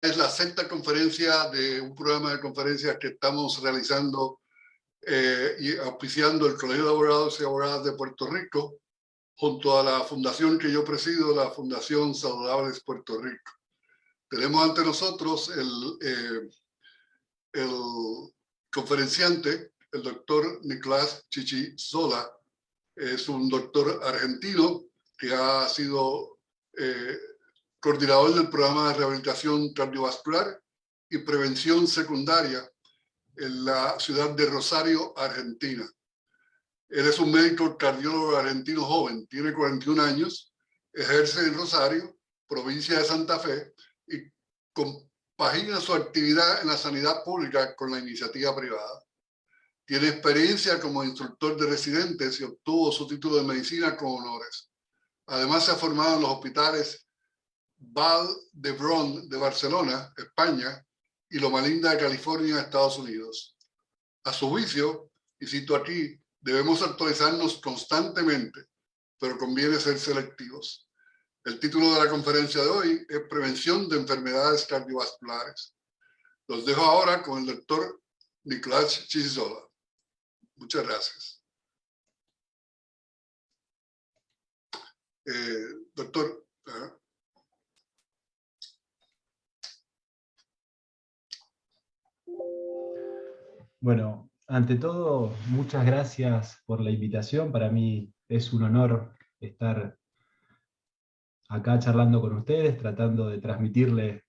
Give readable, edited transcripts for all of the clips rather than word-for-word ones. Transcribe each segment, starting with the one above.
Es la sexta conferencia de un programa de conferencias que estamos realizando y auspiciando el Colegio de Abogados y Abogadas de Puerto Rico, junto a la fundación que yo presido, la Fundación Saludables Puerto Rico. Tenemos ante nosotros el conferenciante, el doctor Nicolás Chichisola. Es un doctor argentino que ha sido coordinador del programa de rehabilitación cardiovascular y prevención secundaria en la ciudad de Rosario, Argentina. Él es un médico cardiólogo argentino joven, tiene 41 años, ejerce en Rosario, provincia de Santa Fe, y compagina su actividad en la sanidad pública con la iniciativa privada. Tiene experiencia como instructor de residentes y obtuvo su título de medicina con honores. Además, se ha formado en los hospitales Vall d'Hebron de Barcelona, España, y Loma Linda de California, Estados Unidos. A su juicio, y cito aquí, debemos actualizarnos constantemente, pero conviene ser selectivos. El título de la conferencia de hoy es Prevención de Enfermedades Cardiovasculares. Los dejo ahora con el doctor Nicolás Chichisola. Muchas gracias. Doctor. Bueno, ante todo, muchas gracias por la invitación. Para mí es un honor estar acá charlando con ustedes, tratando de transmitirles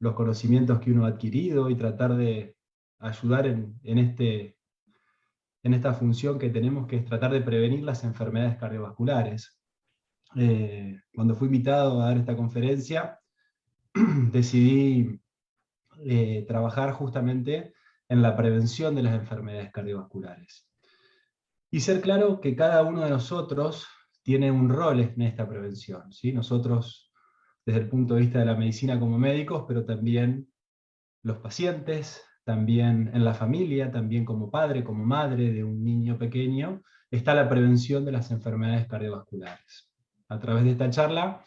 los conocimientos que uno ha adquirido y tratar de ayudar en esta función que tenemos, que es tratar de prevenir las enfermedades cardiovasculares. Cuando fui invitado a dar esta conferencia, decidí trabajar justamente en la prevención de las enfermedades cardiovasculares. Y ser claro que cada uno de nosotros tiene un rol en esta prevención, ¿sí? Nosotros, desde el punto de vista de la medicina como médicos, pero también los pacientes, también en la familia, también como padre, como madre de un niño pequeño, está la prevención de las enfermedades cardiovasculares. A través de esta charla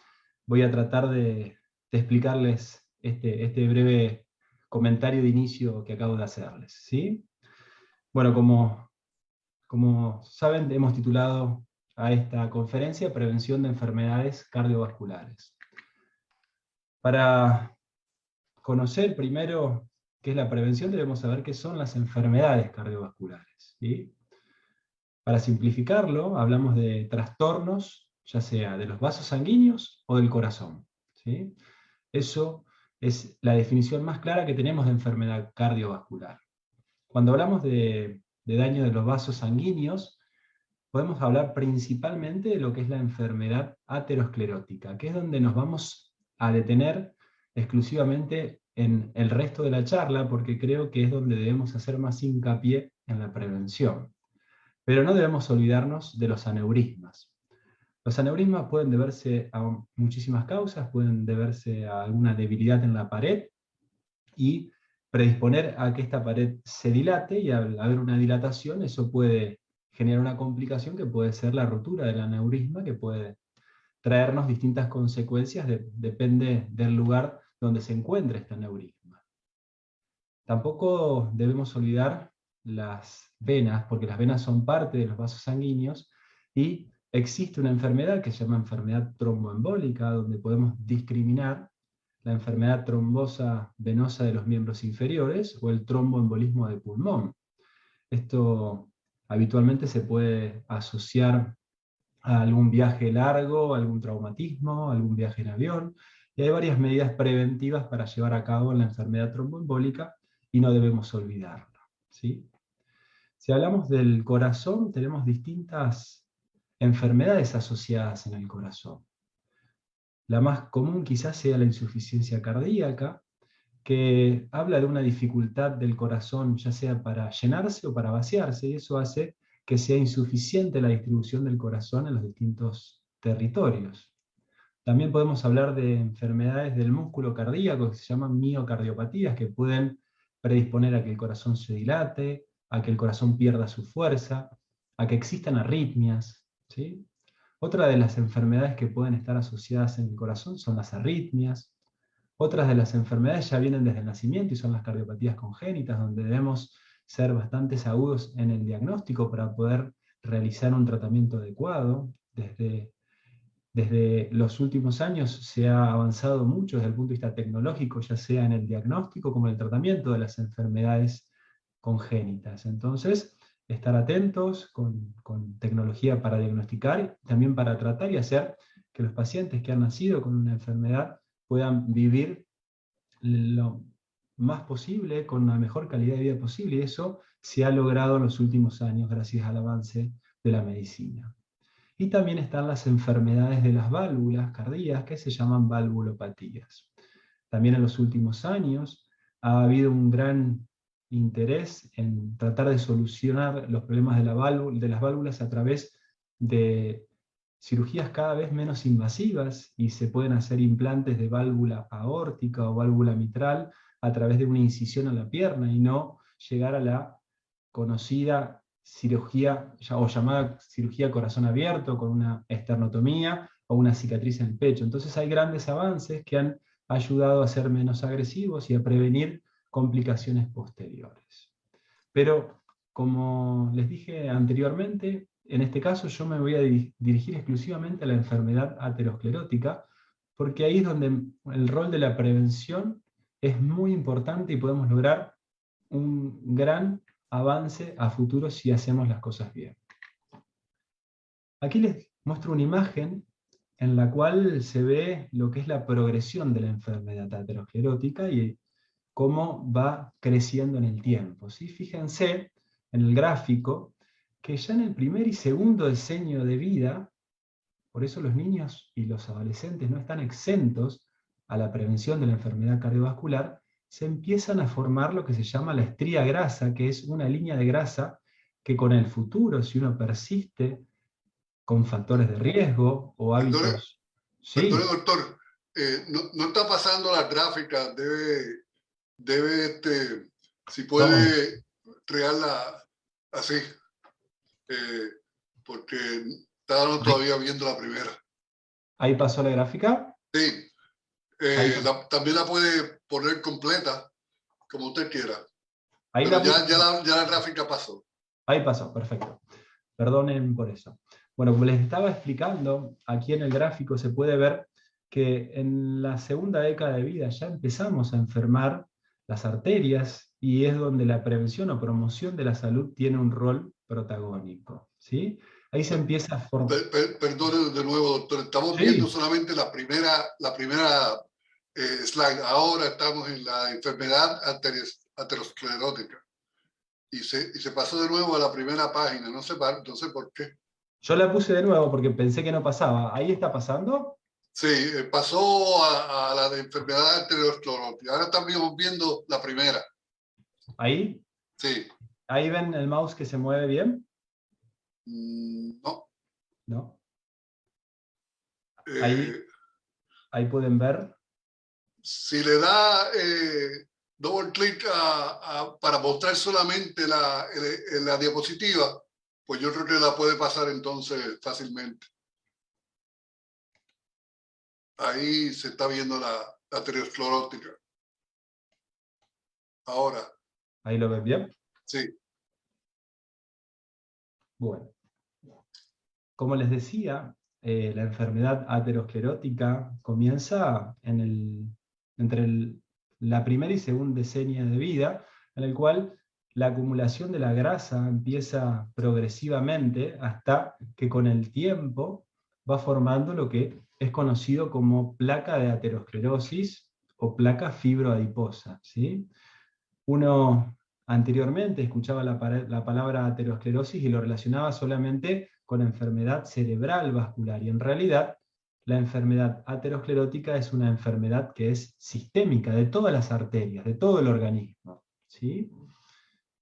voy a tratar de explicarles este breve comentario de inicio que acabo de hacerles, ¿sí? Bueno, como saben, hemos titulado a esta conferencia Prevención de Enfermedades Cardiovasculares. Para conocer primero qué es la prevención, debemos saber qué son las enfermedades cardiovasculares, ¿sí? Para simplificarlo, hablamos de trastornos, ya sea de los vasos sanguíneos o del corazón, ¿sí? Eso es la definición más clara que tenemos de enfermedad cardiovascular. Cuando hablamos de daño de los vasos sanguíneos, podemos hablar principalmente de lo que es la enfermedad aterosclerótica, que es donde nos vamos a detener exclusivamente en el resto de la charla, porque creo que es donde debemos hacer más hincapié en la prevención. Pero no debemos olvidarnos de los aneurismas. Los aneurismas pueden deberse a muchísimas causas, pueden deberse a alguna debilidad en la pared y predisponer a que esta pared se dilate, y al haber una dilatación eso puede generar una complicación que puede ser la rotura del aneurisma, que puede traernos distintas consecuencias, depende del lugar donde se encuentre este aneurisma. Tampoco debemos olvidar las venas, porque las venas son parte de los vasos sanguíneos, y existe una enfermedad que se llama enfermedad tromboembólica, donde podemos discriminar la enfermedad trombosa venosa de los miembros inferiores o el tromboembolismo de pulmón. Esto habitualmente se puede asociar a algún viaje largo, algún traumatismo, algún viaje en avión, y hay varias medidas preventivas para llevar a cabo la enfermedad tromboembólica y no debemos olvidarla, ¿sí? Si hablamos del corazón, tenemos distintas enfermedades asociadas en el corazón. La más común quizás sea la insuficiencia cardíaca, que habla de una dificultad del corazón, ya sea para llenarse o para vaciarse, y eso hace que sea insuficiente la distribución del corazón en los distintos territorios. También podemos hablar de enfermedades del músculo cardíaco que se llaman miocardiopatías, que pueden predisponer a que el corazón se dilate, a que el corazón pierda su fuerza, a que existan arritmias, ¿sí? Otra de las enfermedades que pueden estar asociadas en el corazón son las arritmias. Otras de las enfermedades ya vienen desde el nacimiento y son las cardiopatías congénitas, donde debemos ser bastante agudos en el diagnóstico para poder realizar un tratamiento adecuado. Desde los últimos años se ha avanzado mucho desde el punto de vista tecnológico, ya sea en el diagnóstico como en el tratamiento de las enfermedades congénitas. Entonces, estar atentos con tecnología para diagnosticar, también para tratar y hacer que los pacientes que han nacido con una enfermedad puedan vivir lo más posible, con la mejor calidad de vida posible, y eso se ha logrado en los últimos años gracias al avance de la medicina. Y también están las enfermedades de las válvulas cardíacas que se llaman valvulopatías. También en los últimos años ha habido un gran interés en tratar de solucionar los problemas de las válvulas a través de cirugías cada vez menos invasivas, y se pueden hacer implantes de válvula aórtica o válvula mitral a través de una incisión a la pierna y no llegar a la conocida cirugía o llamada cirugía corazón abierto con una esternotomía o una cicatriz en el pecho. Entonces hay grandes avances que han ayudado a ser menos agresivos y a prevenir complicaciones posteriores. Pero, como les dije anteriormente, en este caso yo me voy a dirigir exclusivamente a la enfermedad aterosclerótica, porque ahí es donde el rol de la prevención es muy importante y podemos lograr un gran avance a futuro si hacemos las cosas bien. Aquí les muestro una imagen en la cual se ve lo que es la progresión de la enfermedad aterosclerótica y cómo va creciendo en el tiempo, ¿sí? Fíjense en el gráfico que ya en el primer y segundo decenio de vida, por eso los niños y los adolescentes no están exentos a la prevención de la enfermedad cardiovascular, se empiezan a formar lo que se llama la estría grasa, que es una línea de grasa que con el futuro, si uno persiste con factores de riesgo o Perdone, hábitos... perdone, Sí, doctor. No está pasando la gráfica. Debe si ¿cómo? puede regarla así, eh, porque estábamos Ahí, todavía viendo la primera. ahí pasó la gráfica. Sí, Ahí, pasó. también la puede poner completa, como usted quiera, Ahí pero la puse. ya la gráfica pasó. Ahí pasó, perfecto. Perdonen por eso. Bueno, como les estaba explicando, aquí en el gráfico se puede ver que en la segunda década de vida ya empezamos a enfermar las arterias y es donde la prevención o promoción de la salud tiene un rol protagónico, ¿sí? Ahí se empieza a formar... Perdone de nuevo, doctor. Estamos viendo Sí, solamente la primera slide. Ahora estamos en la enfermedad aterosclerótica. Y se pasó de nuevo a la primera página. No sé por qué. yo la puse de nuevo porque pensé que no pasaba. ¿Ahí está pasando? Sí, pasó a la de enfermedad aterosclerótica. Ahora estamos viendo la primera. ¿Ahí? Sí. ¿Ahí ven el mouse que se mueve bien? No. ¿No? Ahí, Eh, ahí pueden ver. si le da double clic para mostrar solamente la diapositiva, pues yo creo que la puede pasar entonces fácilmente. Ahí se está viendo la aterosclerótica. Ahora, ¿Ahí lo ven bien? sí. Bueno. Como les decía, la enfermedad aterosclerótica comienza entre la primera y segunda decenio de vida, en el cual la acumulación de la grasa empieza progresivamente hasta que con el tiempo va formando lo que es conocido como placa de aterosclerosis o placa fibroadiposa, ¿sí? Uno anteriormente escuchaba la palabra aterosclerosis y lo relacionaba solamente con enfermedad cerebral vascular, y en realidad la enfermedad aterosclerótica es una enfermedad que es sistémica, de todas las arterias, de todo el organismo, ¿sí?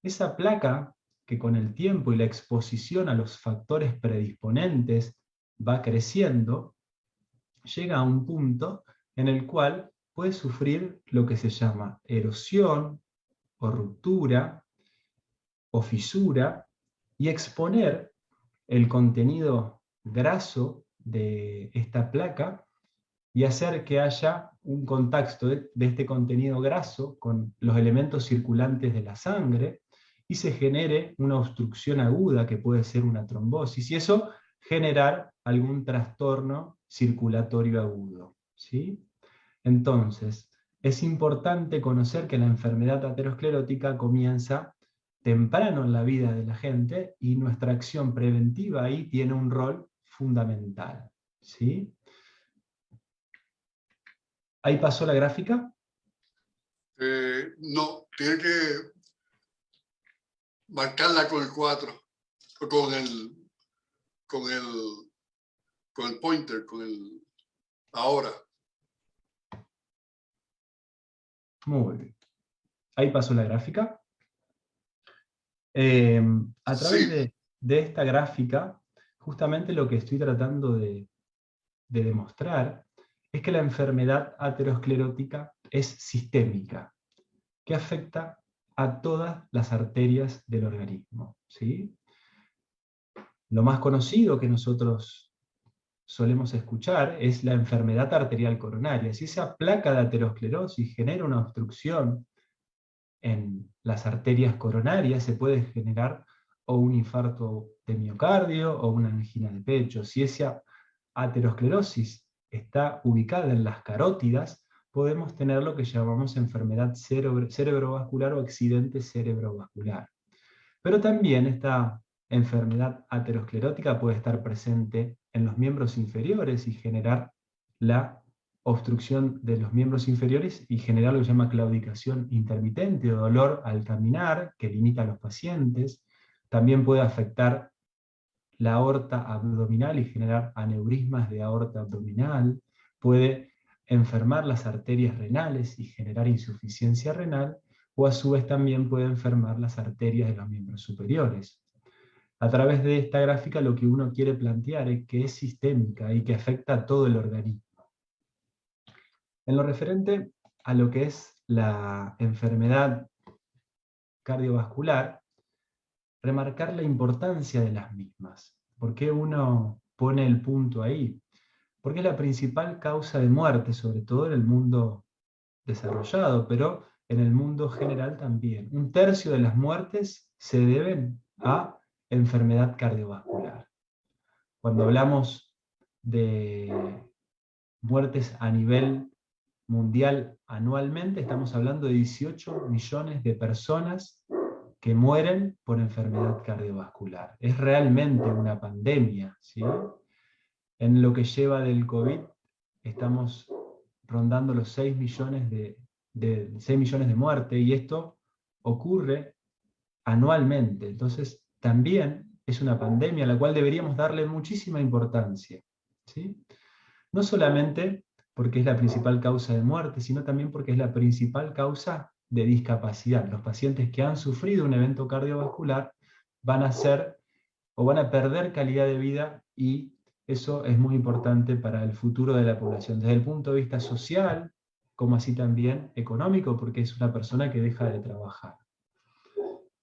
Esa placa, que con el tiempo y la exposición a los factores predisponentes va creciendo, llega a un punto en el cual puede sufrir lo que se llama erosión o ruptura o fisura y exponer el contenido graso de esta placa y hacer que haya un contacto de este contenido graso con los elementos circulantes de la sangre y se genere una obstrucción aguda que puede ser una trombosis, y eso generar algún trastorno circulatorio agudo, ¿sí? Entonces, es importante conocer que la enfermedad aterosclerótica comienza temprano en la vida de la gente y nuestra acción preventiva ahí tiene un rol fundamental, ¿sí? Ahí pasó la gráfica. No, tiene que marcarla con el 4, o con el pointer, ahora. Muy bien. Ahí pasó la gráfica. A través Sí, de esta gráfica, justamente lo que estoy tratando de demostrar es que la enfermedad aterosclerótica es sistémica, que afecta a todas las arterias del organismo, ¿sí? Lo más conocido que nosotros solemos escuchar es la enfermedad arterial coronaria. Si esa placa de aterosclerosis genera una obstrucción en las arterias coronarias, se puede generar o un infarto de miocardio o una angina de pecho. Si esa aterosclerosis está ubicada en las carótidas, podemos tener lo que llamamos enfermedad cerebrovascular o accidente cerebrovascular. Pero también esta enfermedad aterosclerótica puede estar presente en los miembros inferiores y generar la obstrucción de los miembros inferiores y generar lo que se llama claudicación intermitente o dolor al caminar, que limita a los pacientes. También puede afectar la aorta abdominal y generar aneurismas de aorta abdominal. Puede enfermar las arterias renales y generar insuficiencia renal, o a su vez también puede enfermar las arterias de los miembros superiores. A través de esta gráfica lo que uno quiere plantear es que es sistémica y que afecta a todo el organismo. En lo referente a lo que es la enfermedad cardiovascular, remarcar la importancia de las mismas. ¿Por qué uno pone el punto ahí? Porque es la principal causa de muerte, sobre todo en el mundo desarrollado, pero en el mundo general también. 1/3 de las muertes se deben a enfermedad cardiovascular. Cuando hablamos de muertes a nivel mundial anualmente, estamos hablando de 18 millones de personas que mueren por enfermedad cardiovascular. Es realmente una pandemia, ¿sí? En lo que lleva del COVID, estamos rondando los 6 millones de 6 millones de muertes, y esto ocurre anualmente. Entonces, también es una pandemia a la cual deberíamos darle muchísima importancia, ¿sí? No solamente porque es la principal causa de muerte, sino también porque es la principal causa de discapacidad. Los pacientes que han sufrido un evento cardiovascular van a ser o van a perder calidad de vida, y eso es muy importante para el futuro de la población, desde el punto de vista social, como así también económico, porque es una persona que deja de trabajar.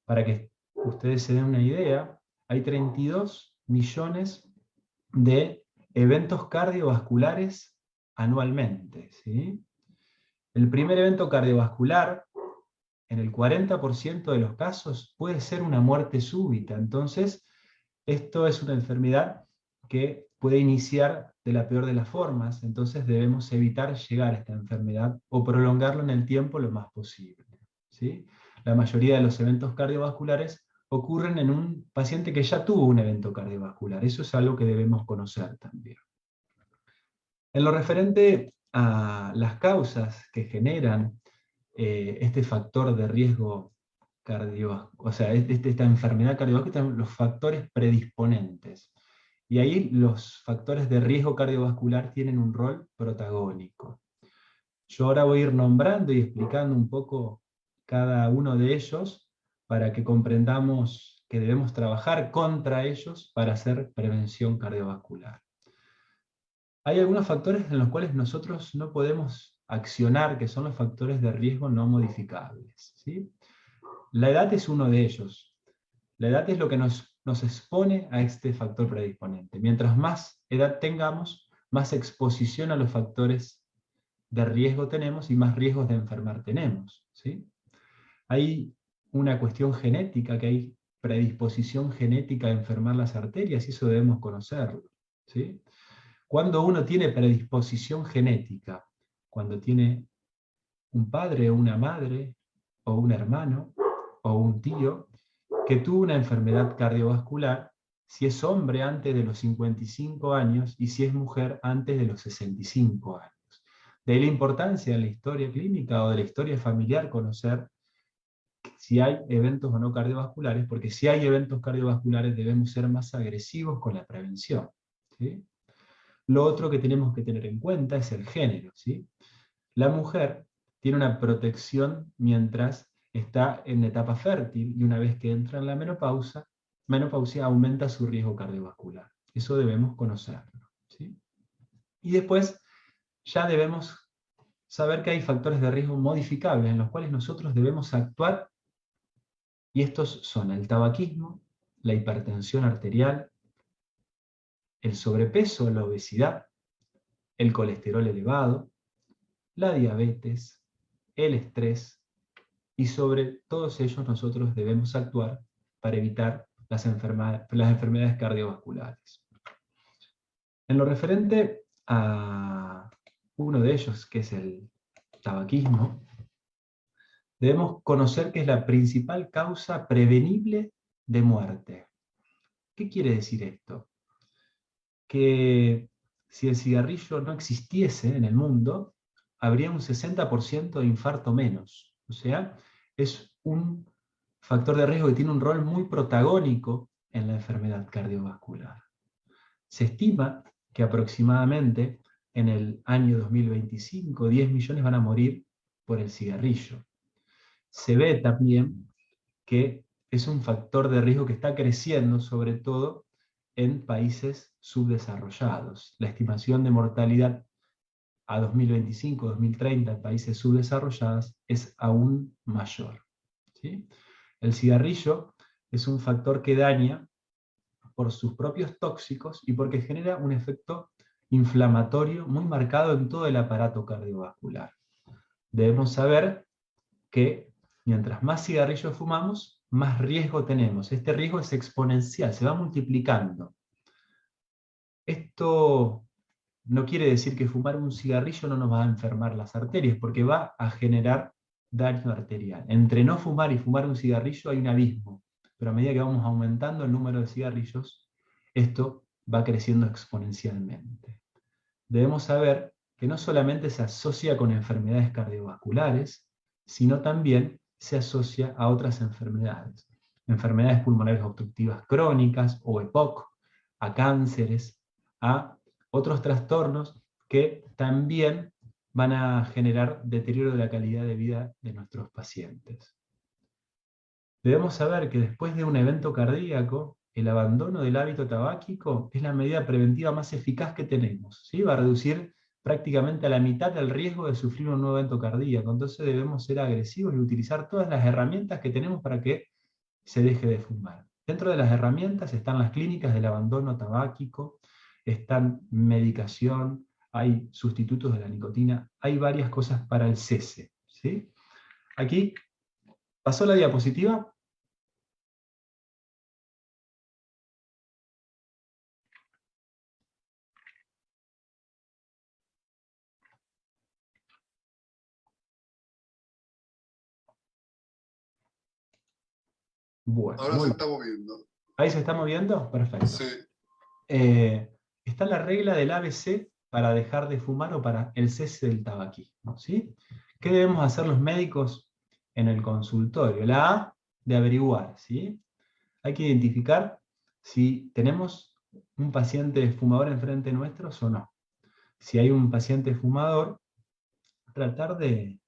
Para que ustedes se den una idea, hay 32 millones de eventos cardiovasculares anualmente, ¿sí? El primer evento cardiovascular, en el 40% de los casos, puede ser una muerte súbita. Entonces, esto es una enfermedad que puede iniciar de la peor de las formas, entonces debemos evitar llegar a esta enfermedad o prolongarlo en el tiempo lo más posible, ¿sí? La mayoría de los eventos cardiovasculares ocurren en un paciente que ya tuvo un evento cardiovascular. Eso es algo que debemos conocer también. En lo referente a las causas que generan este factor de riesgo cardiovascular, o sea, esta enfermedad cardiovascular, los factores predisponentes. Y ahí los factores de riesgo cardiovascular tienen un rol protagónico. Yo ahora voy a ir nombrando y explicando un poco cada uno de ellos para que comprendamos que debemos trabajar contra ellos para hacer prevención cardiovascular. Hay algunos factores en los cuales nosotros no podemos accionar, que son los factores de riesgo no modificables, ¿sí? La edad es uno de ellos. La edad es lo que nos expone a este factor predisponente. Mientras más edad tengamos, más exposición a los factores de riesgo tenemos y más riesgos de enfermar tenemos, ¿sí? Hay una cuestión genética, que hay predisposición genética a enfermar las arterias, y eso debemos conocerlo, ¿sí? Cuando uno tiene predisposición genética, cuando tiene un padre o una madre, o un hermano, o un tío, que tuvo una enfermedad cardiovascular, si es hombre antes de los 55 años y si es mujer antes de los 65 años. De ahí la importancia en la historia clínica o de la historia familiar conocer si hay eventos o no cardiovasculares, porque si hay eventos cardiovasculares debemos ser más agresivos con la prevención, ¿sí? Lo otro que tenemos que tener en cuenta es el género, ¿sí? La mujer tiene una protección mientras está en etapa fértil, y una vez que entra en la menopausia aumenta su riesgo cardiovascular. Eso debemos conocerlo, ¿sí? Y después ya debemos saber que hay factores de riesgo modificables en los cuales nosotros debemos actuar, y estos son el tabaquismo, la hipertensión arterial, el sobrepeso, la obesidad, el colesterol elevado, la diabetes, el estrés, y sobre todos ellos nosotros debemos actuar para evitar las enfermedades cardiovasculares. En lo referente a uno de ellos, que es el tabaquismo, debemos conocer que es la principal causa prevenible de muerte. ¿Qué quiere decir esto? Que si el cigarrillo no existiese en el mundo, habría un 60% de infarto menos. O sea, es un factor de riesgo que tiene un rol muy protagónico en la enfermedad cardiovascular. Se estima que aproximadamente en el año 2025, 10 millones van a morir por el cigarrillo. Se ve también que es un factor de riesgo que está creciendo, sobre todo en países subdesarrollados. La estimación de mortalidad a 2025-2030 en países subdesarrollados es aún mayor, ¿sí? El cigarrillo es un factor que daña por sus propios tóxicos y porque genera un efecto inflamatorio muy marcado en todo el aparato cardiovascular. Debemos saber que mientras más cigarrillos fumamos, más riesgo tenemos. Este riesgo es exponencial, se va multiplicando. Esto no quiere decir que fumar un cigarrillo no nos va a enfermar las arterias, porque va a generar daño arterial. Entre no fumar y fumar un cigarrillo hay un abismo, pero a medida que vamos aumentando el número de cigarrillos, esto va creciendo exponencialmente. Debemos saber que no solamente se asocia con enfermedades cardiovasculares, sino también se asocia a otras enfermedades. Enfermedades pulmonares obstructivas crónicas o EPOC, a cánceres, a otros trastornos que también van a generar deterioro de la calidad de vida de nuestros pacientes. Debemos saber que después de un evento cardíaco, el abandono del hábito tabáquico es la medida preventiva más eficaz que tenemos, ¿sí? Va a reducir prácticamente a la mitad el riesgo de sufrir un nuevo evento cardíaco. Entonces debemos ser agresivos y utilizar todas las herramientas que tenemos para que se deje de fumar. Dentro de las herramientas están las clínicas del abandono tabáquico, están medicación, hay sustitutos de la nicotina, hay varias cosas para el cese, ¿sí? Aquí, ¿pasó la diapositiva? Bueno, Ahora muy se bien. está moviendo. ¿Ahí se está moviendo? Perfecto. Sí. Está la regla del ABC para dejar de fumar o para el cese del tabaquismo, ¿sí? ¿Qué debemos hacer los médicos en el consultorio? La A, de averiguar, ¿sí? Hay que identificar si tenemos un paciente fumador enfrente nuestro o no. Si hay un paciente fumador, tratar de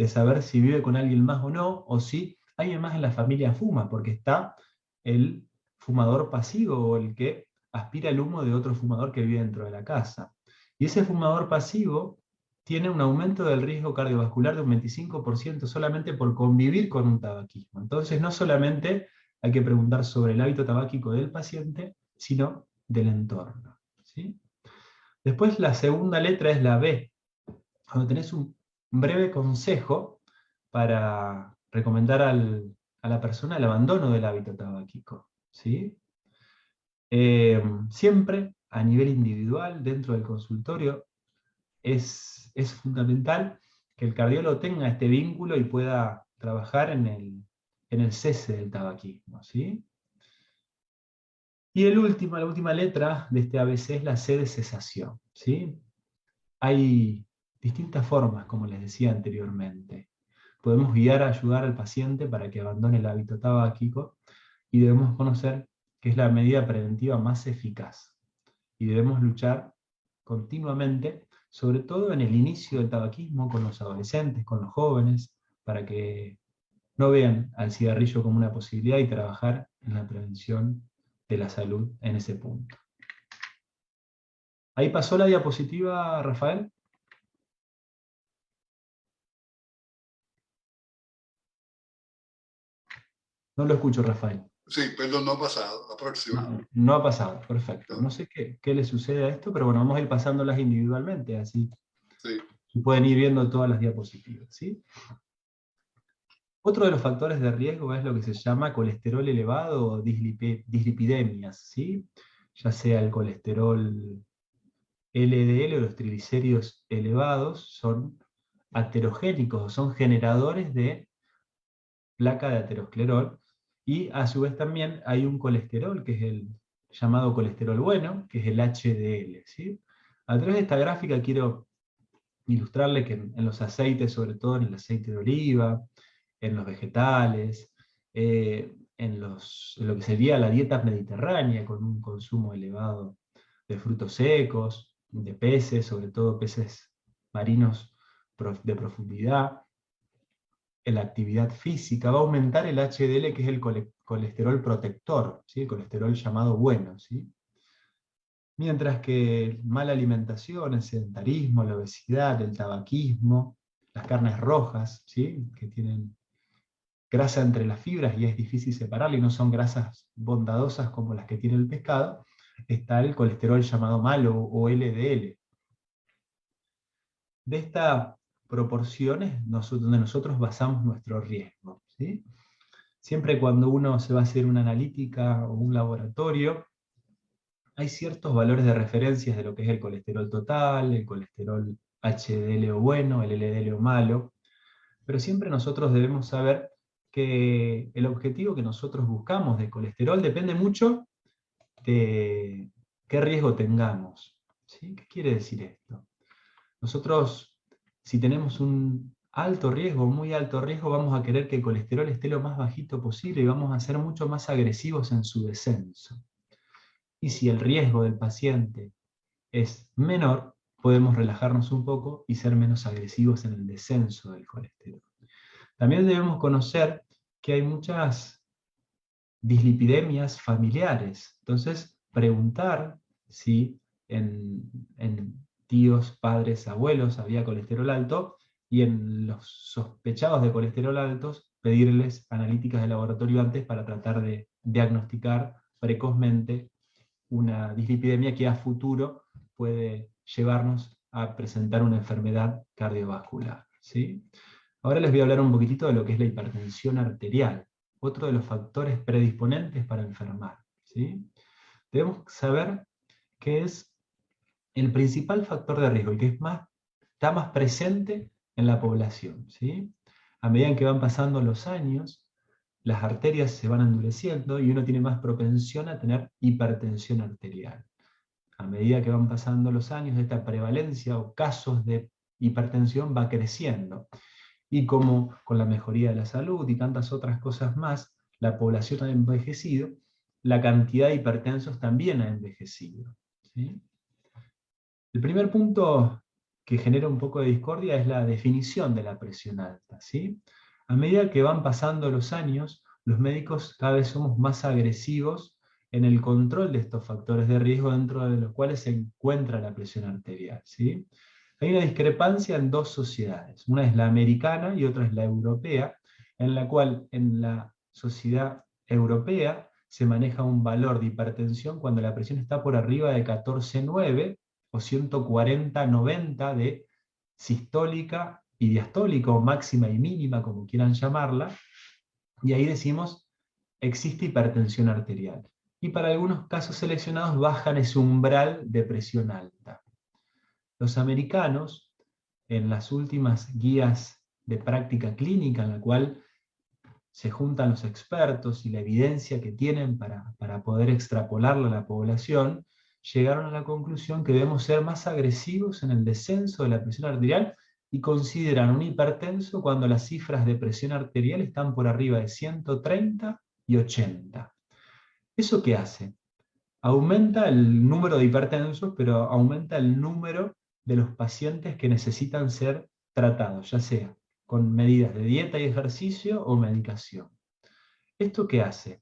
saber si vive con alguien más o no, o si alguien más en la familia fuma, porque está el fumador pasivo o el que aspira el humo de otro fumador que vive dentro de la casa. Y ese fumador pasivo tiene un aumento del riesgo cardiovascular de un 25% solamente por convivir con un tabaquismo. Entonces no solamente hay que preguntar sobre el hábito tabáquico del paciente, sino del entorno, ¿sí? Después la segunda letra es la B, donde tenés un breve consejo para recomendar a la persona el abandono del hábito tabáquico, ¿sí? Siempre a nivel individual, dentro del consultorio, es fundamental que el cardiólogo tenga este vínculo y pueda trabajar en el cese del tabaquismo, ¿sí? Y la última letra de este ABC es la C de cesación, ¿sí? Hay distintas formas, como les decía anteriormente. Podemos guiar, ayudar al paciente para que abandone el hábito tabáquico y debemos conocer que es la medida preventiva más eficaz. Y debemos luchar continuamente, sobre todo en el inicio del tabaquismo, con los adolescentes, con los jóvenes, para que no vean al cigarrillo como una posibilidad y trabajar en la prevención de la salud en ese punto. ¿Ahí pasó la diapositiva, Rafael? No lo escucho, Rafael. Sí, perdón, no ha pasado. La próxima. No, no ha pasado, perfecto. No, No sé qué le sucede a esto, pero bueno, vamos a ir pasándolas individualmente, así sí. pueden ir viendo todas las diapositivas, ¿sí? Otro de los factores de riesgo es lo que se llama colesterol elevado o dislipidemias, ¿sí? Ya sea el colesterol LDL o los triglicéridos elevados son aterogénicos, son generadores de placa de aterosclerol, y a su vez también hay un colesterol que es el llamado colesterol bueno, que es el HDL, ¿sí? A través de esta gráfica quiero ilustrarle que en los aceites, sobre todo en el aceite de oliva, en los vegetales, en lo que sería la dieta mediterránea, con un consumo elevado de frutos secos, de peces, sobre todo peces marinos de profundidad, en la actividad física, va a aumentar el HDL, que es el colesterol protector, ¿sí? El colesterol llamado bueno, ¿sí? Mientras que mala alimentación, el sedentarismo, la obesidad, el tabaquismo, las carnes rojas, ¿sí? Que tienen grasa entre las fibras y es difícil separarla y no son grasas bondadosas como las que tiene el pescado, está el colesterol llamado malo o LDL. De estas proporciones donde nosotros basamos nuestro riesgo, ¿sí? Siempre cuando uno se va a hacer una analítica o un laboratorio, hay ciertos valores de referencia de lo que es el colesterol total, el colesterol HDL o bueno, el LDL o malo, pero siempre nosotros debemos saber que el objetivo que nosotros buscamos de colesterol depende mucho de qué riesgo tengamos, ¿sí? ¿Qué quiere decir esto? Nosotros, si tenemos un alto riesgo, muy alto riesgo, vamos a querer que el colesterol esté lo más bajito posible y vamos a ser mucho más agresivos en su descenso. Y si el riesgo del paciente es menor, podemos relajarnos un poco y ser menos agresivos en el descenso del colesterol. También debemos conocer que hay muchas dislipidemias familiares. Entonces, preguntar si en tíos, padres, abuelos había colesterol alto, y en los sospechados de colesterol altos, pedirles analíticas de laboratorio antes para tratar de diagnosticar precozmente una dislipidemia que a futuro puede llevarnos a presentar una enfermedad cardiovascular, ¿sí? Ahora les voy a hablar un poquitito de lo que es la hipertensión arterial, otro de los factores predisponentes para enfermar, ¿sí? Debemos saber que es el principal factor de riesgo y que está más presente en la población, ¿sí? A medida en que van pasando los años, las arterias se van endureciendo y uno tiene más propensión a tener hipertensión arterial. A medida que van pasando los años, esta prevalencia o casos de hipertensión va creciendo. Y como con la mejoría de la salud y tantas otras cosas más, la población ha envejecido, la cantidad de hipertensos también ha envejecido, ¿sí? El primer punto que genera un poco de discordia es la definición de la presión alta, ¿sí? A medida que van pasando los años, los médicos cada vez somos más agresivos en el control de estos factores de riesgo, dentro de los cuales se encuentra la presión arterial, ¿sí? Hay una discrepancia en dos sociedades, una es la americana y otra es la europea, en la cual en la sociedad europea se maneja un valor de hipertensión cuando la presión está por arriba de 14,9, o 140-90 de sistólica y diastólica, o máxima y mínima, como quieran llamarla, y ahí decimos, existe hipertensión arterial. Y para algunos casos seleccionados bajan ese umbral de presión alta. Los americanos, en las últimas guías de práctica clínica, en la cual se juntan los expertos y la evidencia que tienen para poder extrapolarla a la población, llegaron a la conclusión que debemos ser más agresivos en el descenso de la presión arterial y consideran un hipertenso cuando las cifras de presión arterial están por arriba de 130 y 80. ¿Eso qué hace? Aumenta el número de hipertensos, pero aumenta el número de los pacientes que necesitan ser tratados, ya sea con medidas de dieta y ejercicio o medicación. ¿Esto qué hace?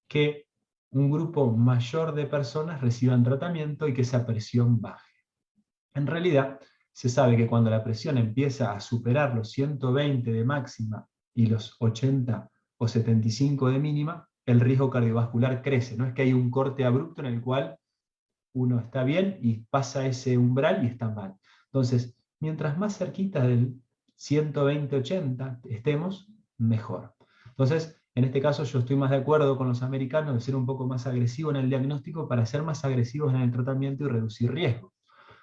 Que un grupo mayor de personas reciban tratamiento y que esa presión baje. En realidad, se sabe que cuando la presión empieza a superar los 120 de máxima y los 80 o 75 de mínima, el riesgo cardiovascular crece. No es que hay un corte abrupto en el cual uno está bien y pasa ese umbral y está mal. Entonces, mientras más cerquita del 120-80 estemos, mejor. Entonces, en este caso yo estoy más de acuerdo con los americanos de ser un poco más agresivo en el diagnóstico para ser más agresivos en el tratamiento y reducir riesgo.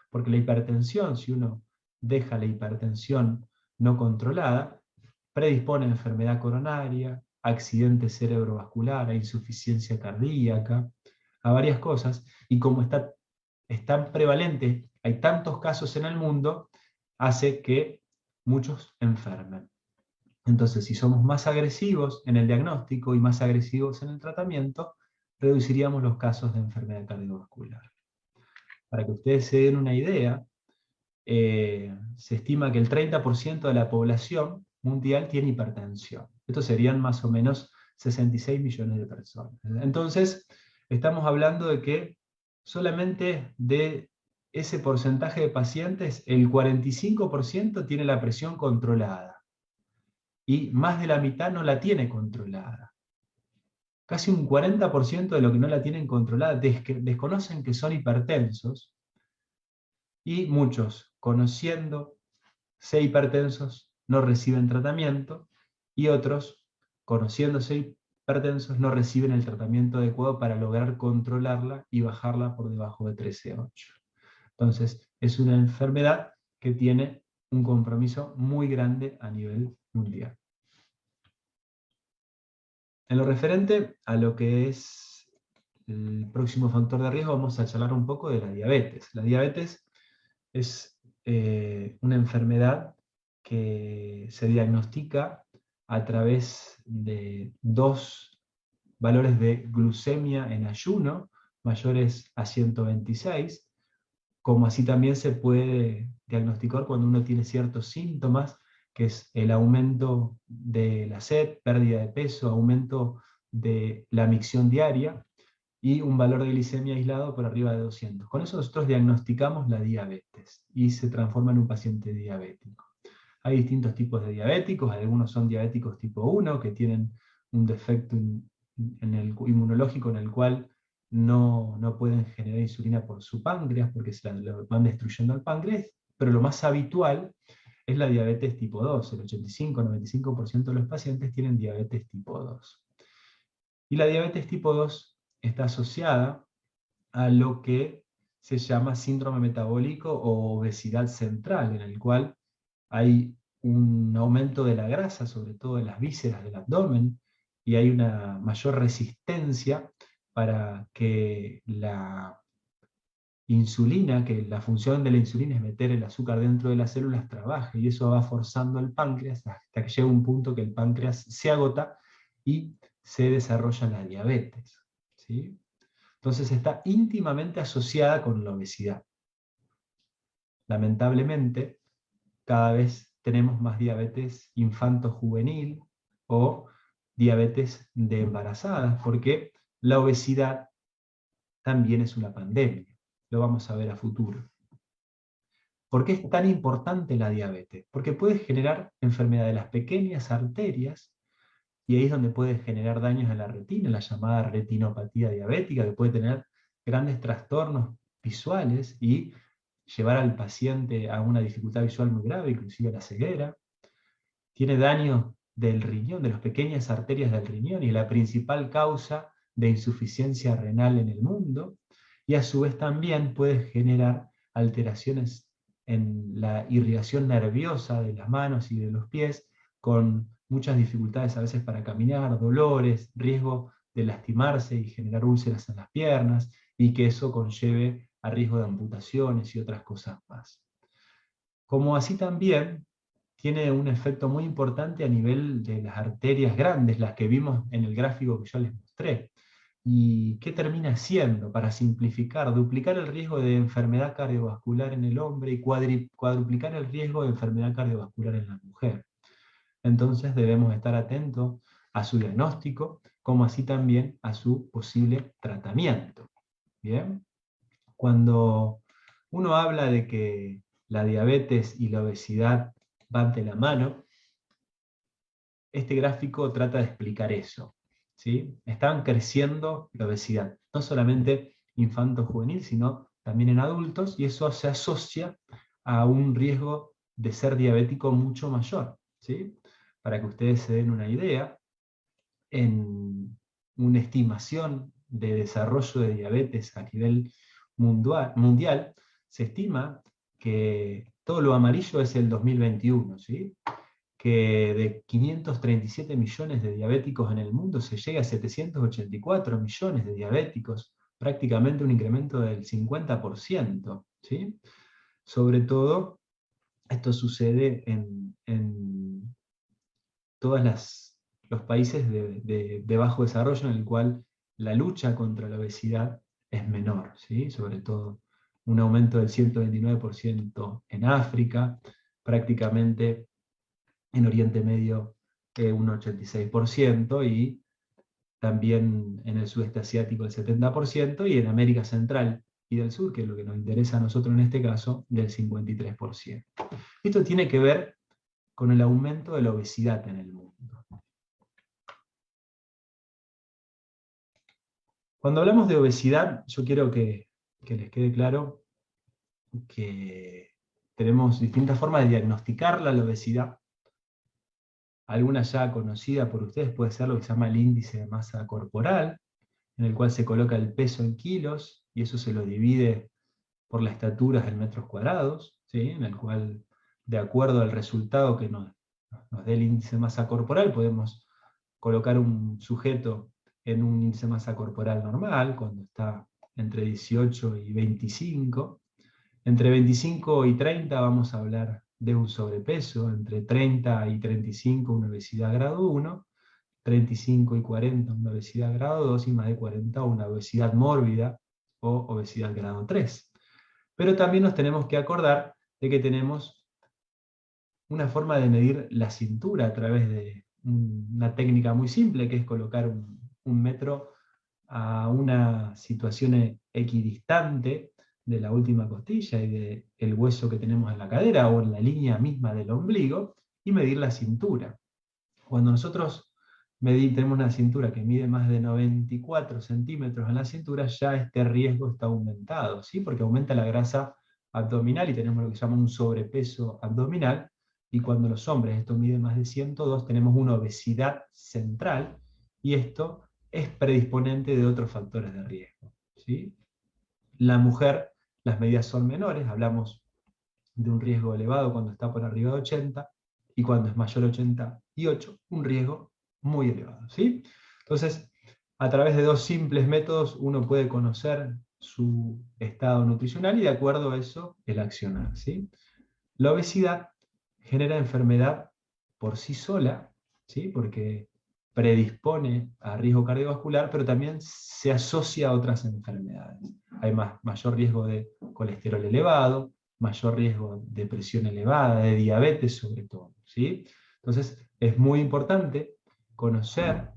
Porque la hipertensión, si uno deja la hipertensión no controlada, predispone a enfermedad coronaria, a accidente cerebrovascular, a insuficiencia cardíaca, a varias cosas, y como es tan prevalente, hay tantos casos en el mundo, hace que muchos enfermen. Entonces, si somos más agresivos en el diagnóstico y más agresivos en el tratamiento, reduciríamos los casos de enfermedad cardiovascular. Para que ustedes se den una idea, se estima que el 30% de la población mundial tiene hipertensión. Estos serían más o menos 66 millones de personas. Entonces, estamos hablando de que solamente de ese porcentaje de pacientes, el 45% tiene la presión controlada. Y más de la mitad no la tiene controlada. Casi un 40% de los que no la tienen controlada desconocen que son hipertensos, y muchos, conociéndose hipertensos, no reciben tratamiento, y otros, conociéndose hipertensos, no reciben el tratamiento adecuado para lograr controlarla y bajarla por debajo de 13,8. Entonces, es una enfermedad que tiene un compromiso muy grande a nivel mundial. En lo referente a lo que es el próximo factor de riesgo, vamos a charlar un poco de la diabetes. La diabetes es una enfermedad que se diagnostica a través de 2 valores de glucemia en ayuno mayores a 126, como así también se puede diagnosticar cuando uno tiene ciertos síntomas, que es el aumento de la sed, pérdida de peso, aumento de la micción diaria y un valor de glicemia aislado por arriba de 200. Con eso nosotros diagnosticamos la diabetes y se transforma en un paciente diabético. Hay distintos tipos de diabéticos, algunos son diabéticos tipo 1, que tienen un defecto en el inmunológico en el cual no pueden generar insulina por su páncreas porque se lo van destruyendo al páncreas, pero lo más habitual es la diabetes tipo 2. El 85-95% de los pacientes tienen diabetes tipo 2. Y la diabetes tipo 2 está asociada a lo que se llama síndrome metabólico o obesidad central, en el cual hay un aumento de la grasa, sobre todo en las vísceras del abdomen, y hay una mayor resistencia para que la insulina, que la función de la insulina es meter el azúcar dentro de las células, trabaje, y eso va forzando el páncreas hasta que llega un punto que el páncreas se agota y se desarrolla la diabetes, ¿sí? Entonces está íntimamente asociada con la obesidad. Lamentablemente, cada vez tenemos más diabetes infanto-juvenil o diabetes de embarazadas, porque la obesidad también es una pandemia. Lo vamos a ver a futuro. ¿Por qué es tan importante la diabetes? Porque puede generar enfermedad de las pequeñas arterias, y ahí es donde puede generar daños en la retina, la llamada retinopatía diabética, que puede tener grandes trastornos visuales y llevar al paciente a una dificultad visual muy grave, inclusive a la ceguera. Tiene daño del riñón, de las pequeñas arterias del riñón, y la principal causa de insuficiencia renal en el mundo, y a su vez también puede generar alteraciones en la irrigación nerviosa de las manos y de los pies, con muchas dificultades a veces para caminar, dolores, riesgo de lastimarse y generar úlceras en las piernas, y que eso conlleve a riesgo de amputaciones y otras cosas más. Como así también tiene un efecto muy importante a nivel de las arterias grandes, las que vimos en el gráfico que yo les mostré. ¿Y qué termina haciendo? Para simplificar, duplicar el riesgo de enfermedad cardiovascular en el hombre y cuadruplicar el riesgo de enfermedad cardiovascular en la mujer. Entonces debemos estar atentos a su diagnóstico, como así también a su posible tratamiento. ¿Bien? Cuando uno habla de que la diabetes y la obesidad van de la mano, este gráfico trata de explicar eso, ¿sí? Están creciendo la obesidad, no solamente infanto-juvenil, sino también en adultos, y eso se asocia a un riesgo de ser diabético mucho mayor, ¿sí? Para que ustedes se den una idea, en una estimación de desarrollo de diabetes a nivel mundial, se estima que todo lo amarillo es el 2021, ¿sí? Que de 537 millones de diabéticos en el mundo se llega a 784 millones de diabéticos, prácticamente un incremento del 50%, ¿sí? Sobre todo, esto sucede en todos los países de bajo desarrollo, en el cual la lucha contra la obesidad es menor, ¿sí? Sobre todo un aumento del 129% en África, prácticamente en Oriente Medio un 86%, y también en el sudeste asiático el 70%, y en América Central y del Sur, que es lo que nos interesa a nosotros en este caso, del 53%. Esto tiene que ver con el aumento de la obesidad en el mundo. Cuando hablamos de obesidad, yo quiero que les quede claro que tenemos distintas formas de diagnosticarla, la obesidad. Alguna ya conocida por ustedes puede ser lo que se llama el índice de masa corporal, en el cual se coloca el peso en kilos, y eso se lo divide por las estaturas en metros cuadrados, ¿sí? En el cual, de acuerdo al resultado que nos dé el índice de masa corporal, podemos colocar un sujeto en un índice de masa corporal normal, cuando está entre 18 y 25. Entre 25 y 30 vamos a hablar de un sobrepeso, entre 30 y 35 una obesidad grado 1, 35 y 40 una obesidad grado 2, y más de 40 una obesidad mórbida o obesidad grado 3. Pero también nos tenemos que acordar de que tenemos una forma de medir la cintura a través de una técnica muy simple, que es colocar un metro a una situación equidistante de la última costilla y del hueso que tenemos en la cadera, o en la línea misma del ombligo, y medir la cintura. Cuando nosotros tenemos una cintura que mide más de 94 centímetros en la cintura, ya este riesgo está aumentado, ¿sí? Porque aumenta la grasa abdominal y tenemos lo que se llama un sobrepeso abdominal, y cuando los hombres esto mide más de 102, tenemos una obesidad central, y esto es predisponente de otros factores de riesgo, ¿sí? La mujer, las medidas son menores, hablamos de un riesgo elevado cuando está por arriba de 80, y cuando es mayor a 88, un riesgo muy elevado, ¿sí? Entonces, a través de dos simples métodos uno puede conocer su estado nutricional, y de acuerdo a eso el accionar, ¿sí? La obesidad genera enfermedad por sí sola, ¿sí? Porque predispone a riesgo cardiovascular, pero también se asocia a otras enfermedades. Hay mayor riesgo de colesterol elevado, mayor riesgo de presión elevada, de diabetes sobre todo, ¿sí? Entonces es muy importante conocer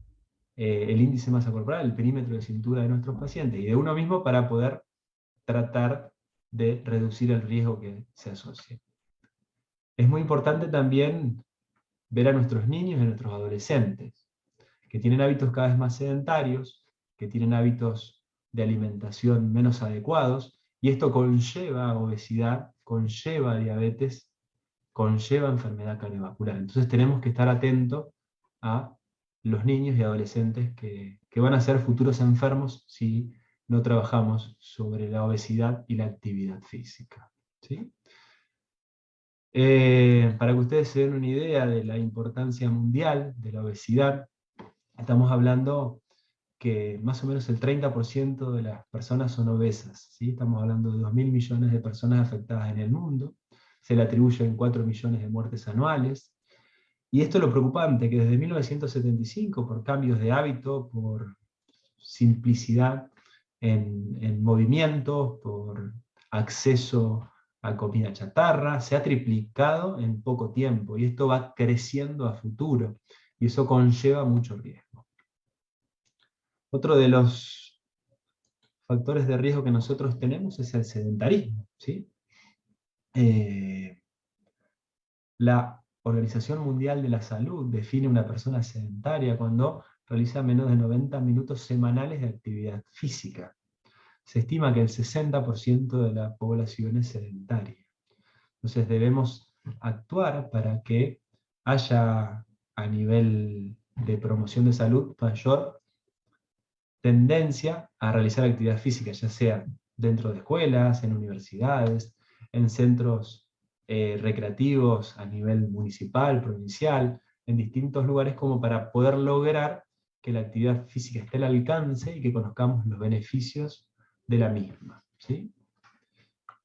el índice de masa corporal, el perímetro de cintura de nuestros pacientes y de uno mismo, para poder tratar de reducir el riesgo que se asocia. Es muy importante también ver a nuestros niños y a nuestros adolescentes, que tienen hábitos cada vez más sedentarios, que tienen hábitos de alimentación menos adecuados, Y esto conlleva obesidad, conlleva diabetes, conlleva enfermedad cardiovascular. Entonces tenemos que estar atentos a los niños y adolescentes que van a ser futuros enfermos si no trabajamos sobre la obesidad y la actividad física. ¿Sí? Para que ustedes se den una idea de la importancia mundial de la obesidad, estamos hablando que más o menos el 30% de las personas son obesas. ¿Sí? Estamos hablando de 2.000 millones de personas afectadas en el mundo. Se le atribuyen 4 millones de muertes anuales. Y esto es lo preocupante, que desde 1975, por cambios de hábito, por simplicidad en movimientos, por acceso a comida chatarra, se ha triplicado en poco tiempo, y esto va creciendo a futuro, y eso conlleva mucho riesgo. Otro de los factores de riesgo que nosotros tenemos es el sedentarismo, ¿sí? La Organización Mundial de la Salud define una persona sedentaria cuando realiza menos de 90 minutos semanales de actividad física. Se estima que el 60% de la población es sedentaria. Entonces debemos actuar para que haya, a nivel de promoción de salud, mayor tendencia a realizar actividad física, ya sea dentro de escuelas, en universidades, en centros recreativos a nivel municipal, provincial, en distintos lugares, como para poder lograr que la actividad física esté al alcance y que conozcamos los beneficios de la misma. ¿Sí?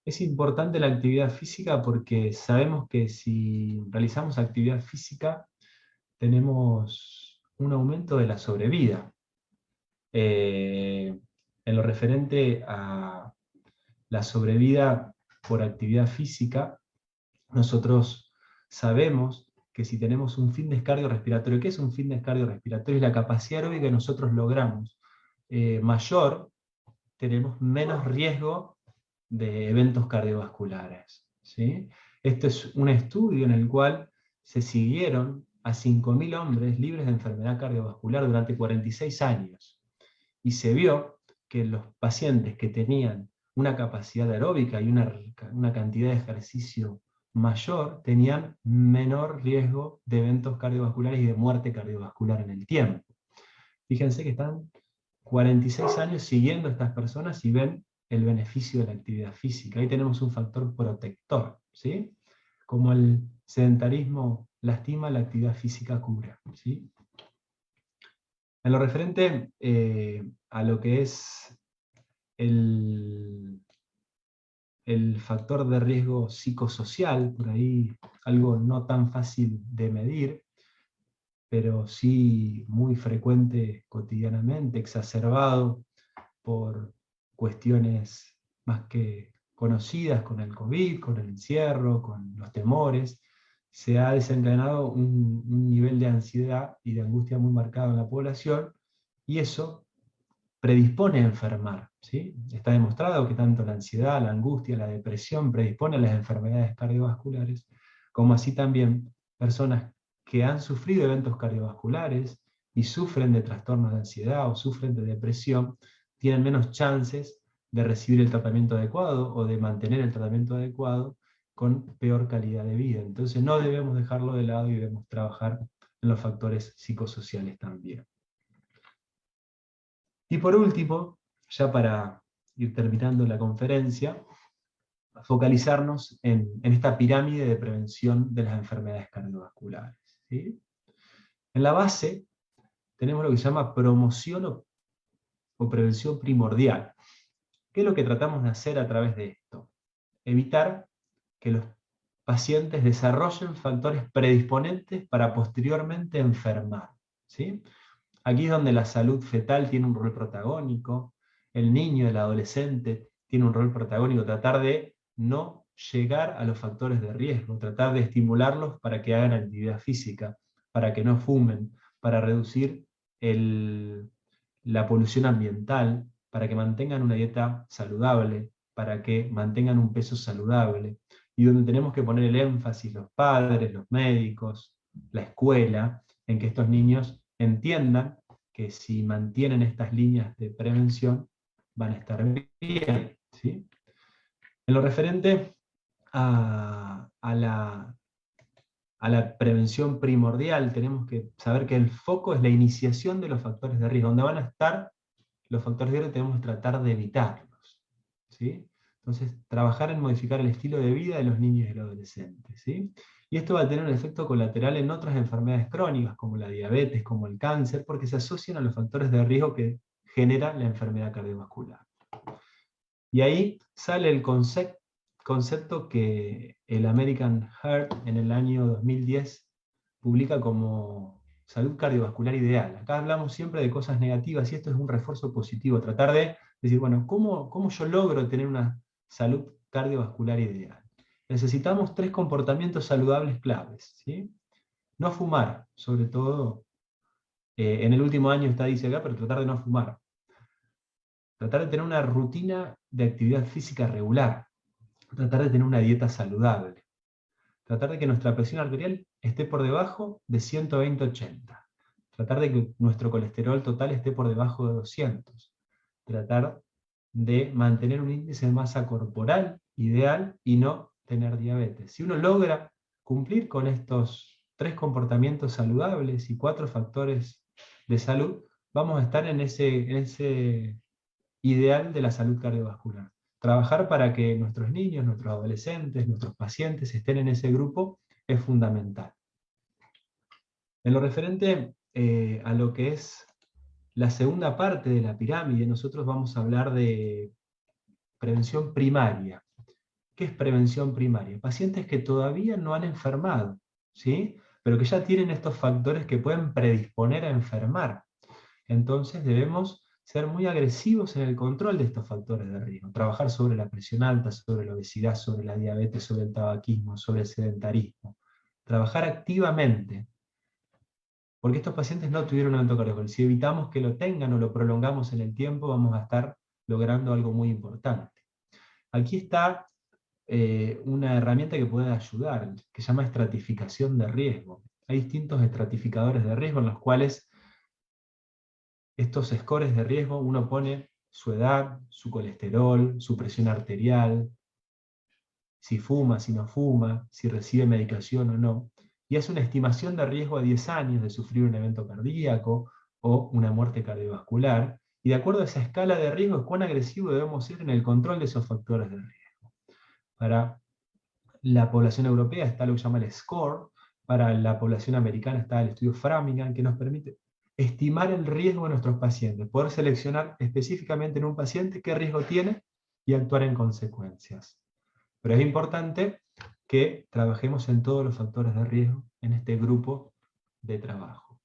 Es importante la actividad física porque sabemos que si realizamos actividad física tenemos un aumento de la sobrevida. En lo referente a la sobrevida por actividad física, nosotros sabemos que si tenemos un fitness cardiorrespiratorio, ¿qué es un fitness cardiorrespiratorio? Es la capacidad aeróbica que nosotros logramos mayor, tenemos menos riesgo de eventos cardiovasculares. ¿Sí? Este es un estudio en el cual se siguieron a 5.000 hombres libres de enfermedad cardiovascular durante 46 años. Y se vio que los pacientes que tenían una capacidad aeróbica y una cantidad de ejercicio mayor tenían menor riesgo de eventos cardiovasculares y de muerte cardiovascular en el tiempo. Fíjense que están 46 años siguiendo a estas personas y ven el beneficio de la actividad física. Ahí tenemos un factor protector, ¿sí? Como el sedentarismo lastima, la actividad física cura, ¿sí? En lo referente a lo que es el factor de riesgo psicosocial, por ahí algo no tan fácil de medir, pero sí muy frecuente cotidianamente, exacerbado por cuestiones más que conocidas con el COVID, con el encierro, con los temores, se ha desencadenado un nivel de ansiedad y de angustia muy marcado en la población, y eso predispone a enfermar. ¿Sí? Está demostrado que tanto la ansiedad, la angustia, la depresión predispone a las enfermedades cardiovasculares, como así también personas que han sufrido eventos cardiovasculares y sufren de trastornos de ansiedad o sufren de depresión, tienen menos chances de recibir el tratamiento adecuado o de mantener el tratamiento adecuado con peor calidad de vida. Entonces no debemos dejarlo de lado y debemos trabajar en los factores psicosociales también. Y por último, ya para ir terminando la conferencia, focalizarnos en esta pirámide de prevención de las enfermedades cardiovasculares. ¿Sí? En la base tenemos lo que se llama promoción o prevención primordial. ¿Qué es lo que tratamos de hacer a través de esto? Evitar que los pacientes desarrollen factores predisponentes para posteriormente enfermar. ¿Sí? Aquí es donde la salud fetal tiene un rol protagónico, el niño, el adolescente tiene un rol protagónico, tratar de no llegar a los factores de riesgo, tratar de estimularlos para que hagan actividad física, para que no fumen, para reducir la polución ambiental, para que mantengan una dieta saludable, para que mantengan un peso saludable, y donde tenemos que poner el énfasis los padres, los médicos, la escuela, en que estos niños entiendan que si mantienen estas líneas de prevención van a estar bien. ¿Sí? En lo referente a la prevención primordial, tenemos que saber que el foco es la iniciación de los factores de riesgo. Donde van a estar los factores de riesgo tenemos que tratar de evitarlos, ¿sí? Entonces, trabajar en modificar el estilo de vida de los niños y los adolescentes, ¿sí? Y esto va a tener un efecto colateral en otras enfermedades crónicas, como la diabetes, como el cáncer, porque se asocian a los factores de riesgo que genera la enfermedad cardiovascular. Y ahí sale el concepto que el American Heart en el año 2010 publica como salud cardiovascular ideal. Acá hablamos siempre de cosas negativas y esto es un refuerzo positivo, tratar de decir, bueno, ¿cómo yo logro tener una salud cardiovascular ideal? Necesitamos 3 comportamientos saludables claves, ¿sí? No fumar, sobre todo, en el último año está dice acá, pero tratar de no fumar. Tratar de tener una rutina de actividad física regular, tratar de tener una dieta saludable, tratar de que nuestra presión arterial esté por debajo de 120/80, tratar de que nuestro colesterol total esté por debajo de 200, tratar de mantener un índice de masa corporal ideal y no tener diabetes. Si uno logra cumplir con estos 3 comportamientos saludables y 4 factores de salud, vamos a estar en ese ideal de la salud cardiovascular. Trabajar para que nuestros niños, nuestros adolescentes, nuestros pacientes estén en ese grupo es fundamental. En lo referente a lo que es la segunda parte de la pirámide, nosotros vamos a hablar de prevención primaria. ¿Qué es prevención primaria? Pacientes que todavía no han enfermado, ¿sí? Pero que ya tienen estos factores que pueden predisponer a enfermar. Entonces debemos ser muy agresivos en el control de estos factores de riesgo. Trabajar sobre la presión alta, sobre la obesidad, sobre la diabetes, sobre el tabaquismo, sobre el sedentarismo. Trabajar activamente, porque estos pacientes no tuvieron un evento cardiovascular. Si evitamos que lo tengan o lo prolongamos en el tiempo, vamos a estar logrando algo muy importante. Aquí está una herramienta que puede ayudar, que se llama estratificación de riesgo. Hay distintos estratificadores de riesgo en los cuales estos scores de riesgo uno pone su edad, su colesterol, su presión arterial, si fuma, si no fuma, si recibe medicación o no, y es una estimación de riesgo a 10 años de sufrir un evento cardíaco o una muerte cardiovascular, y de acuerdo a esa escala de riesgo, cuán agresivo debemos ser en el control de esos factores de riesgo. Para la población europea está lo que se llama el SCORE, para la población americana está el estudio Framingham, que nos permite estimar el riesgo de nuestros pacientes, poder seleccionar específicamente en un paciente qué riesgo tiene y actuar en consecuencias. Pero es importante que trabajemos en todos los factores de riesgo en este grupo de trabajo.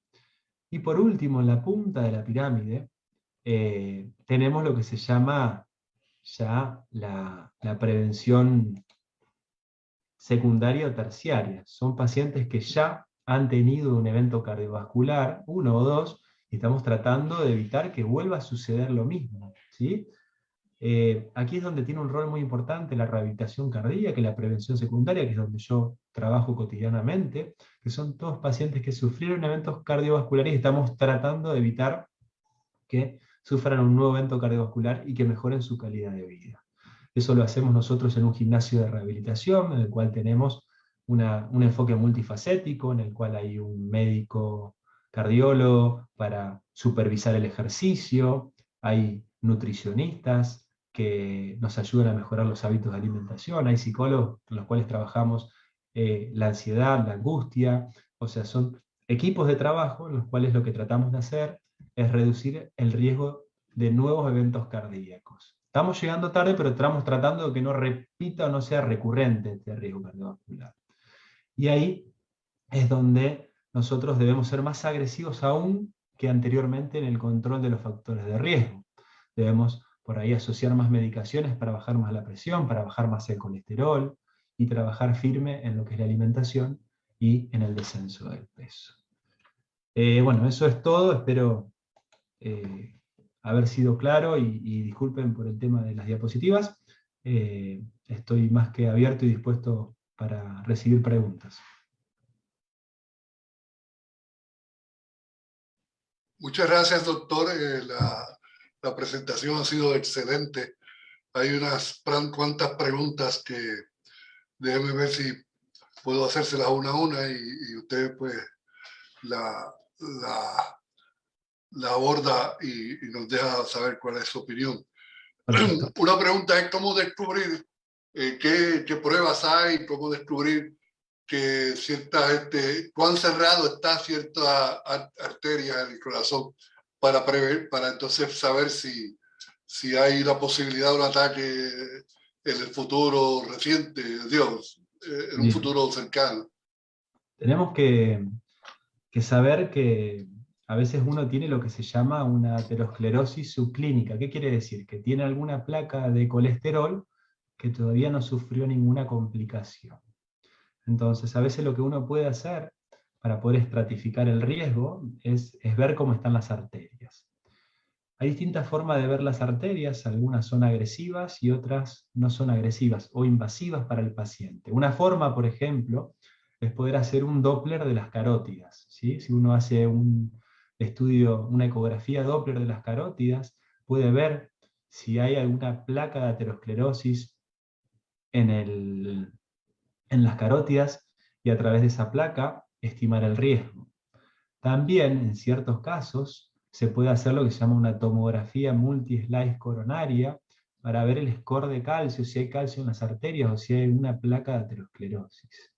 Y por último, en la punta de la pirámide, tenemos lo que se llama ya la prevención secundaria o terciaria. Son pacientes que ya han tenido un evento cardiovascular, 1 o 2, y estamos tratando de evitar que vuelva a suceder lo mismo, ¿sí? Aquí es donde tiene un rol muy importante la rehabilitación cardíaca y la prevención secundaria, que es donde yo trabajo cotidianamente, que son todos pacientes que sufrieron eventos cardiovasculares y estamos tratando de evitar que sufran un nuevo evento cardiovascular y que mejoren su calidad de vida. Eso lo hacemos nosotros en un gimnasio de rehabilitación, en el cual tenemos un enfoque multifacético, en el cual hay un médico cardiólogo para supervisar el ejercicio, hay nutricionistas que nos ayudan a mejorar los hábitos de alimentación, hay psicólogos con los cuales trabajamos la ansiedad, la angustia, o sea, son equipos de trabajo en los cuales lo que tratamos de hacer es reducir el riesgo de nuevos eventos cardíacos. Estamos llegando tarde, pero estamos tratando de que no repita o no sea recurrente este riesgo cardiovascular. Y ahí es donde nosotros debemos ser más agresivos aún que anteriormente en el control de los factores de riesgo. Debemos por ahí asociar más medicaciones para bajar más la presión, para bajar más el colesterol y trabajar firme en lo que es la alimentación y en el descenso del peso. Bueno, eso es todo. Espero haber sido claro y disculpen por el tema de las diapositivas. Estoy más que abierto y dispuesto para recibir preguntas. Muchas gracias, doctor. La presentación ha sido excelente. hay unas cuantas preguntas que déjeme ver si puedo hacérselas una a una y usted pues la, la, la aborda y nos deja saber cuál es su opinión. Perfecto. Una pregunta es cómo descubrir qué pruebas hay, cómo descubrir que cuán cerrado está cierta arteria del corazón para entonces saber si hay la posibilidad de un ataque en el futuro reciente, Dios, en un Bien. futuro cercano. Tenemos que saber que a veces uno tiene lo que se llama una aterosclerosis subclínica. ¿Qué quiere decir? Que tiene alguna placa de colesterol que todavía no sufrió ninguna complicación. Entonces, a veces lo que uno puede hacer para poder estratificar el riesgo es ver cómo están las arterias. Hay distintas formas de ver las arterias, algunas son agresivas y otras no son agresivas o invasivas para el paciente. Una forma, por ejemplo, es poder hacer un Doppler de las carótidas, ¿sí? Si uno hace un estudio, una ecografía Doppler de las carótidas, puede ver si hay alguna placa de aterosclerosis en las carótidas y a través de esa placa estimar el riesgo. También, en ciertos casos, se puede hacer lo que se llama una tomografía multi-slice coronaria para ver el score de calcio, si hay calcio en las arterias o si hay una placa de aterosclerosis.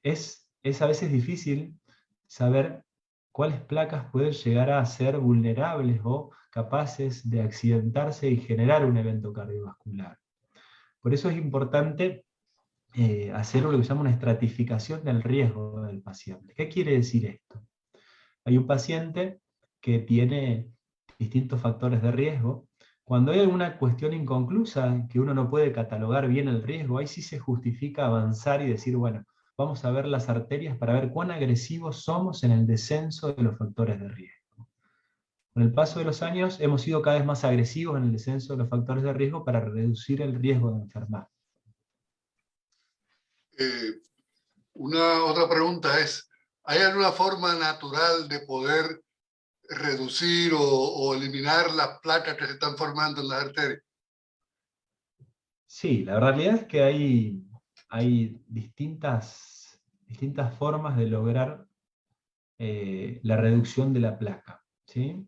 Es a veces difícil saber cuáles placas pueden llegar a ser vulnerables o capaces de accidentarse y generar un evento cardiovascular. Por eso es importante hacer lo que se llama una estratificación del riesgo del paciente. ¿Qué quiere decir esto? Hay un paciente que tiene distintos factores de riesgo. Cuando hay alguna cuestión inconclusa que uno no puede catalogar bien el riesgo, ahí sí se justifica avanzar y decir, bueno, vamos a ver las arterias para ver cuán agresivos somos en el descenso de los factores de riesgo. Con el paso de los años hemos sido cada vez más agresivos en el descenso de los factores de riesgo para reducir el riesgo de enfermar. Eh, una otra pregunta es, ¿hay alguna forma natural de poder reducir o eliminar las placas que se están formando en las arterias? Sí, la realidad es que hay distintas formas de lograr la reducción de la placa, ¿sí?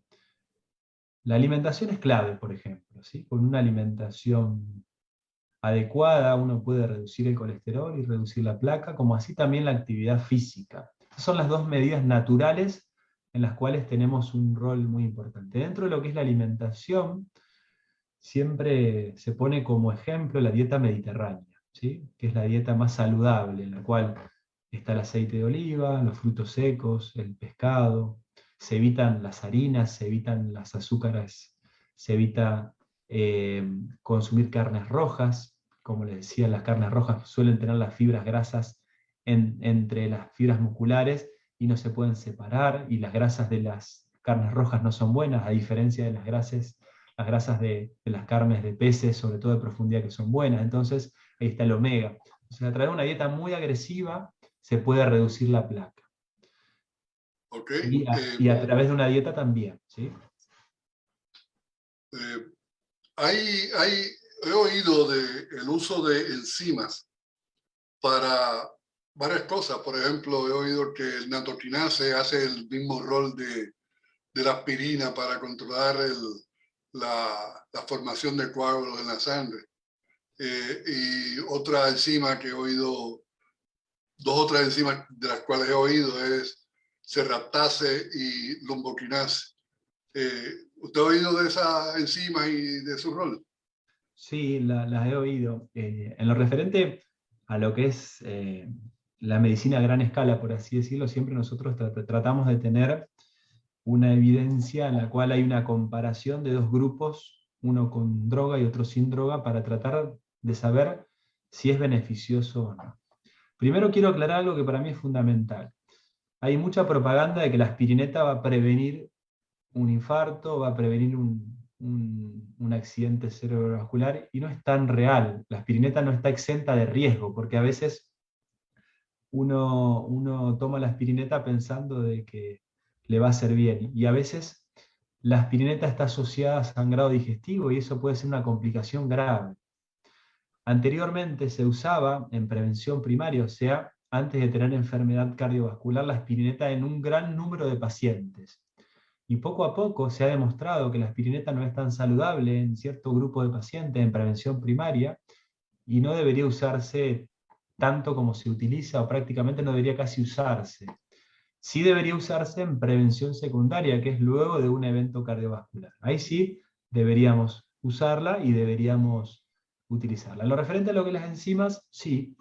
La alimentación es clave, por ejemplo, ¿sí? Con una alimentación adecuada uno puede reducir el colesterol y reducir la placa, como así también la actividad física. Esas son las dos medidas naturales en las cuales tenemos un rol muy importante. Dentro de lo que es la alimentación, siempre se pone como ejemplo la dieta mediterránea, ¿sí? Que es la dieta más saludable, en la cual está el aceite de oliva, los frutos secos, el pescado, se evitan las harinas, se evitan las azúcares, se evita consumir carnes rojas. Como les decía, las carnes rojas suelen tener las fibras grasas entre las fibras musculares y no se pueden separar, y las grasas de las carnes rojas no son buenas, a diferencia de las grasas de las carnes de peces, sobre todo de profundidad, que son buenas. Entonces, ahí está el omega. O sea, a través de una dieta muy agresiva se puede reducir la placa. Okay. Y a través de una dieta también, ¿sí? Eh, he oído del uso de enzimas para varias cosas. Por ejemplo, he oído que el natoquinase hace el mismo rol de la aspirina para controlar la formación de coágulos en la sangre. Y otra enzima que he oído, dos otras enzimas de las cuales he oído es serraptase y lumboquinase. ¿Usted ha oído de esas enzimas y de su rol? Sí, las he oído. En lo referente a lo que es la medicina a gran escala, por así decirlo, siempre nosotros tratamos de tener una evidencia en la cual hay una comparación de dos grupos, uno con droga y otro sin droga, para tratar de saber si es beneficioso o no. Primero quiero aclarar algo que para mí es fundamental. Hay mucha propaganda de que la aspirineta va a prevenir un infarto, va a prevenir un accidente cerebrovascular, y no es tan real. La aspirineta no está exenta de riesgo, porque a veces uno toma la aspirineta pensando de que le va a hacer bien, y a veces la aspirineta está asociada a sangrado digestivo y eso puede ser una complicación grave. Anteriormente se usaba en prevención primaria, o sea, antes de tener enfermedad cardiovascular, la aspirineta en un gran número de pacientes. Y poco a poco se ha demostrado que la aspirineta no es tan saludable en cierto grupo de pacientes en prevención primaria y no debería usarse tanto como se utiliza, o prácticamente no debería casi usarse. Sí debería usarse en prevención secundaria, que es luego de un evento cardiovascular. Ahí sí deberíamos usarla y deberíamos utilizarla. En lo referente a lo que las enzimas, sí,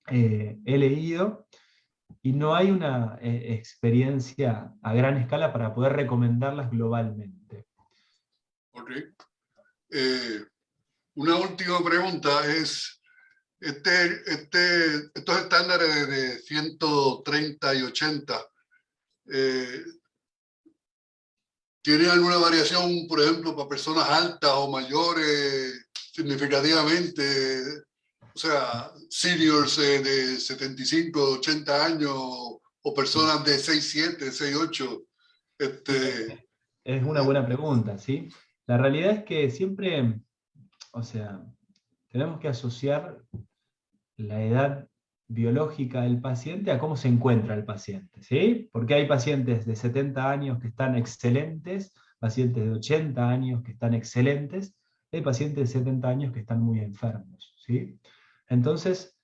he leído y no hay una experiencia a gran escala para poder recomendarlas globalmente. Ok. Una última pregunta es, estos estándares de 130 y 80, ¿tienen alguna variación, por ejemplo, para personas altas o mayores significativamente? O sea, seniors de 75, 80 años o personas de 6'7", 6'8". Es una buena pregunta, ¿sí? La realidad es que siempre, o sea, tenemos que asociar la edad biológica del paciente a cómo se encuentra el paciente, ¿sí? Porque hay pacientes de 70 años que están excelentes, pacientes de 80 años que están excelentes, y hay pacientes de 70 años que están muy enfermos, ¿sí? Entonces,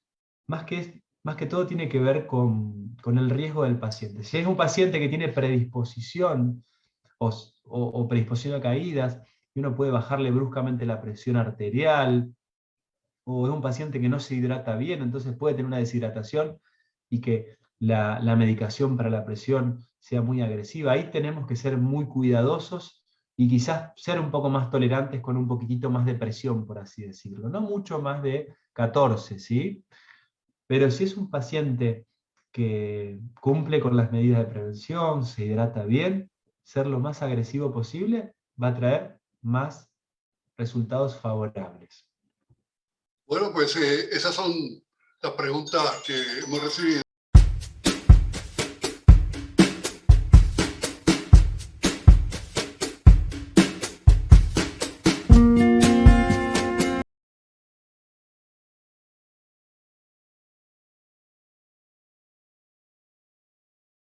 más que todo tiene que ver con el riesgo del paciente. Si es un paciente que tiene predisposición o predisposición a caídas, y uno puede bajarle bruscamente la presión arterial, o es un paciente que no se hidrata bien, entonces puede tener una deshidratación y que la medicación para la presión sea muy agresiva. Ahí tenemos que ser muy cuidadosos y quizás ser un poco más tolerantes con un poquitito más de presión, por así decirlo. No mucho más de 14, ¿sí? Pero si es un paciente que cumple con las medidas de prevención, se hidrata bien, ser lo más agresivo posible va a traer más resultados favorables. Bueno, pues esas son las preguntas que hemos recibido.